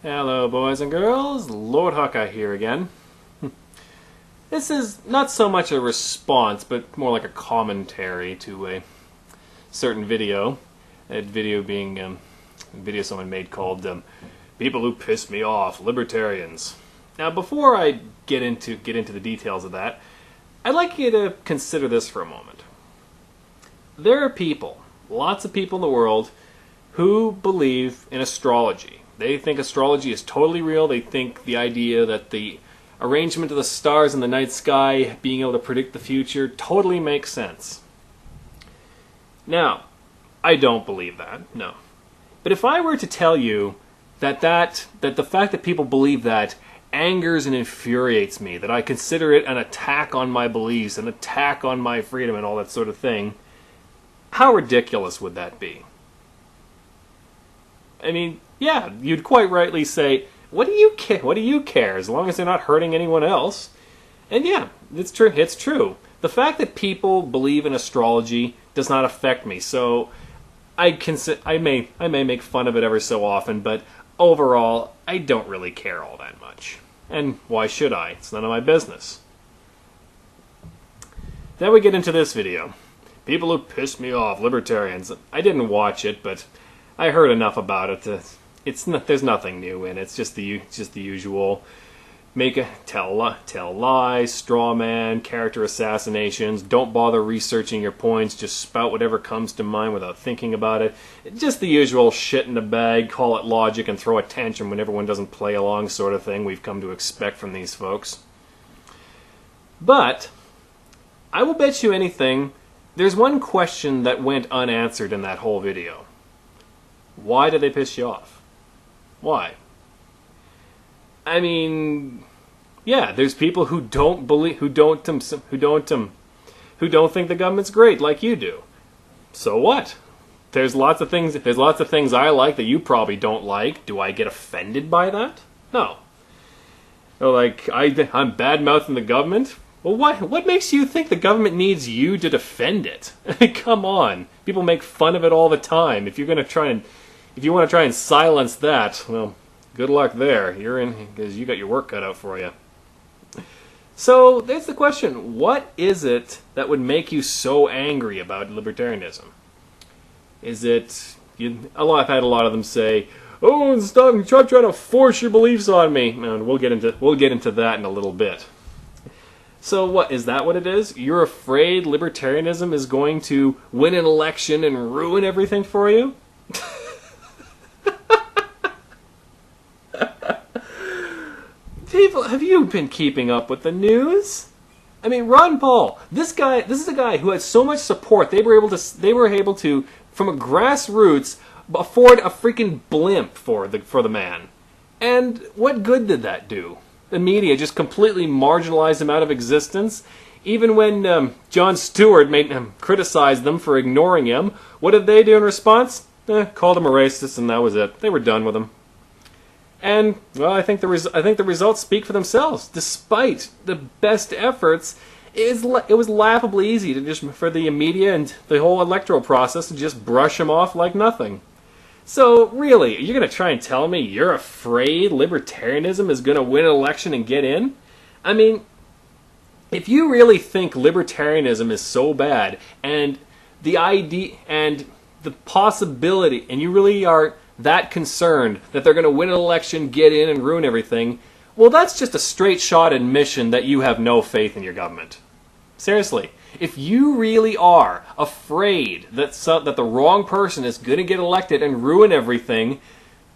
Hello boys and girls, Lord Hawkeye here again. This is not so much a response, but more like a commentary to a certain video. That video being a video someone made called People Who Piss Me Off, Libertarians. Now before I get into the details of that, I'd like you to consider this for a moment. There are people, lots of people in the world, who believe in astrology. They think astrology is totally real. They think the idea that the arrangement of the stars in the night sky, being able to predict the future, totally makes sense. Now, I don't believe that, no. But if I were to tell you that the fact that people believe that angers and infuriates me, that I consider it an attack on my beliefs, an attack on my freedom and all that sort of thing, how ridiculous would that be? I mean, yeah, you'd quite rightly say, what do you care? What do you care? As long as they're not hurting anyone else. And yeah, it's true. It's true. The fact that people believe in astrology does not affect me. So I may make fun of it ever so often, but overall, I don't really care all that much. And why should I? It's none of my business. Then we get into this video. People who piss me off, libertarians. I didn't watch it, but I heard enough about it. There's nothing new in it. It's just the usual tell lies, straw man, character assassinations. Don't bother researching your points. Just spout whatever comes to mind without thinking about it. Just the usual shit in the bag. Call it logic and throw a tantrum when everyone doesn't play along, sort of thing we've come to expect from these folks. But I will bet you anything. There's one question that went unanswered in that whole video. Why do they piss you off? Why? I mean, yeah, there's people who don't believe, who don't think the government's great like you do. So what? There's lots of things I like that you probably don't like. Do I get offended by that? No. Or like I'm bad-mouthing the government? Well, what makes you think the government needs you to defend it? Come on. People make fun of it all the time. If you want to try and silence that, well, good luck there. You're in, because you got your work cut out for you. So, there's the question. What is it that would make you so angry about libertarianism? Is it, I've had a lot of them say, oh, stop trying to force your beliefs on me. And we'll get into that in a little bit. So what, is that what it is? You're afraid libertarianism is going to win an election and ruin everything for you? People, have you been keeping up with the news? I mean, Ron Paul, this is a guy who had so much support, they were able to, from a grassroots, afford a freaking blimp for the man. And what good did that do? The media just completely marginalized him out of existence. Even when Jon Stewart criticized them for ignoring him, what did they do in response? Called him a racist, and that was it. They were done with him. And well, I think the results speak for themselves. Despite the best efforts, it was laughably easy for the media and the whole electoral process to just brush him off like nothing. So, really, you're going to try and tell me you're afraid libertarianism is going to win an election and get in? I mean, if you really think libertarianism is so bad, and the idea and the possibility, and you really are that concerned that they're going to win an election, get in, and ruin everything, well, that's just a straight shot admission that you have no faith in your government. Seriously. If you really are afraid that the wrong person is going to get elected and ruin everything,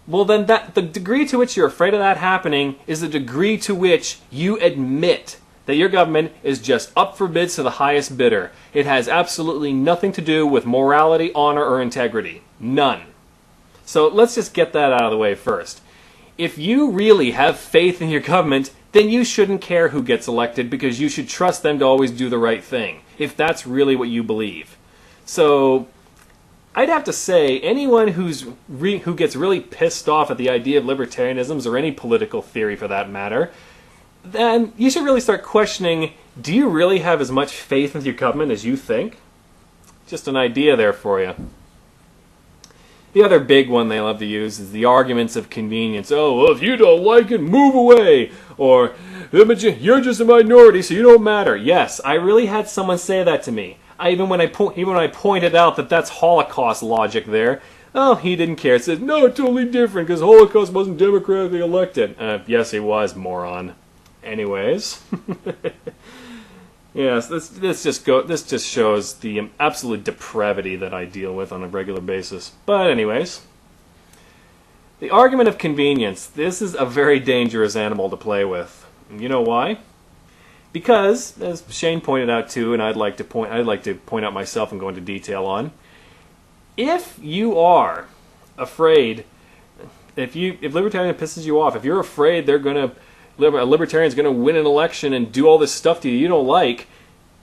well then the degree to which you're afraid of that happening is the degree to which you admit that your government is just up for bids to the highest bidder. It has absolutely nothing to do with morality, honor, or integrity. None. So let's just get that out of the way first. If you really have faith in your government, then you shouldn't care who gets elected because you should trust them to always do the right thing, if that's really what you believe. So, I'd have to say, anyone who gets really pissed off at the idea of libertarianism, or any political theory for that matter, then you should really start questioning, do you really have as much faith in your government as you think? Just an idea there for you. The other big one they love to use is the arguments of convenience. Oh, well, if you don't like it, move away. Or, you're just a minority, so you don't matter. Yes, I really had someone say that to me. Even when I pointed out that that's Holocaust logic there, oh, he didn't care. He said, no, it's totally different because Holocaust wasn't democratically elected. Yes, he was, moron. Anyways. Yes, this just shows the absolute depravity that I deal with on a regular basis. But anyways, the argument of convenience. This is a very dangerous animal to play with. You know why? Because, as Shane pointed out too, and I'd like to point out myself and go into detail on, if you are afraid, if libertarian pisses you off, if you're afraid a libertarian's going to win an election and do all this stuff to you you don't like,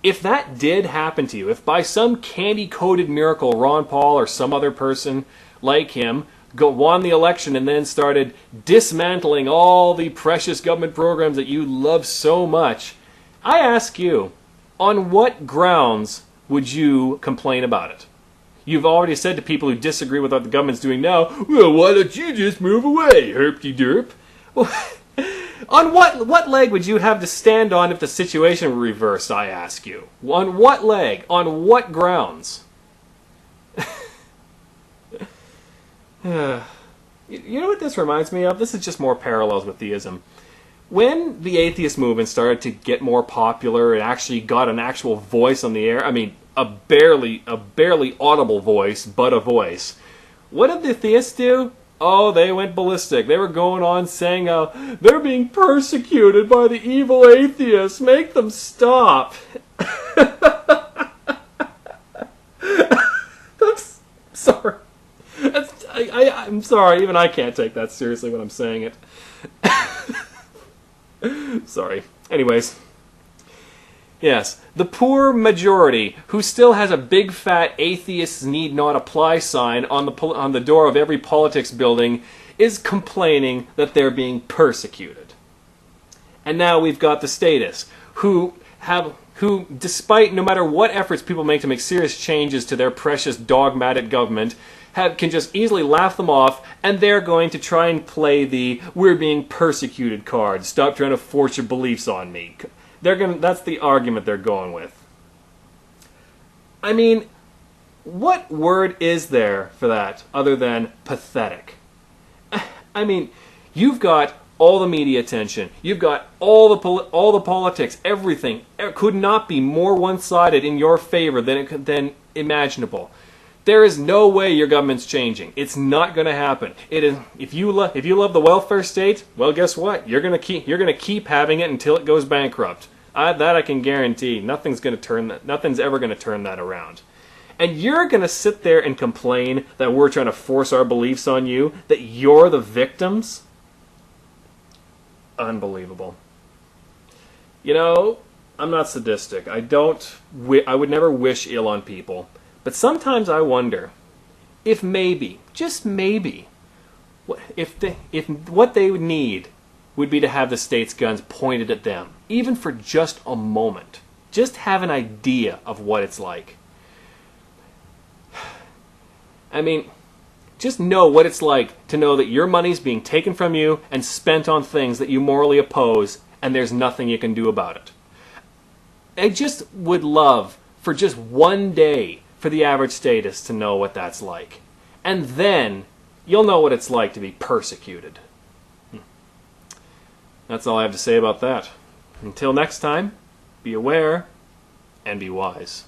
if that did happen to you, if by some candy-coated miracle Ron Paul or some other person like him won the election and then started dismantling all the precious government programs that you love so much, I ask you, on what grounds would you complain about it? You've already said to people who disagree with what the government's doing now, well, why don't you just move away, herpty-derp? Well, on what leg would you have to stand on if the situation were reversed, I ask you? On what leg? On what grounds? You know what this reminds me of? This is just more parallels with theism. When the atheist movement started to get more popular and actually got an actual voice on the air, I mean, a barely audible voice, but a voice, what did the theists do? Oh, they went ballistic. They were going on saying they're being persecuted by the evil atheists. Make them stop. I'm sorry. I'm sorry. Even I can't take that seriously when I'm saying it. Sorry. Anyways. Yes, the poor majority who still has a big fat atheists need not apply sign on the door of every politics building is complaining that they're being persecuted. And now we've got the statists who despite no matter what efforts people make to make serious changes to their precious dogmatic government can just easily laugh them off, and they're going to try and play the we're being persecuted card. Stop trying to force your beliefs on me. That's the argument they're going with. I mean, what word is there for that other than pathetic? I mean, you've got all the media attention. You've got all the politics. Everything could not be more one-sided in your favor than imaginable. There is no way your government's changing. It's not going to happen. It is if you love the welfare state, well, guess what? You're going to keep having it until it goes bankrupt. That I can guarantee. Nothing's ever going to turn that around. And you're going to sit there and complain that we're trying to force our beliefs on you, that you're the victims? Unbelievable. You know, I'm not sadistic. I would never wish ill on people. But sometimes I wonder if maybe, just maybe, if what they would need would be to have the state's guns pointed at them, even for just a moment. Just have an idea of what it's like. I mean, just know what it's like to know that your money's being taken from you and spent on things that you morally oppose, and there's nothing you can do about it. I just would love for just one day for the average statist to know what that's like. And then you'll know what it's like to be persecuted. That's all I have to say about that. Until next time, be aware and be wise.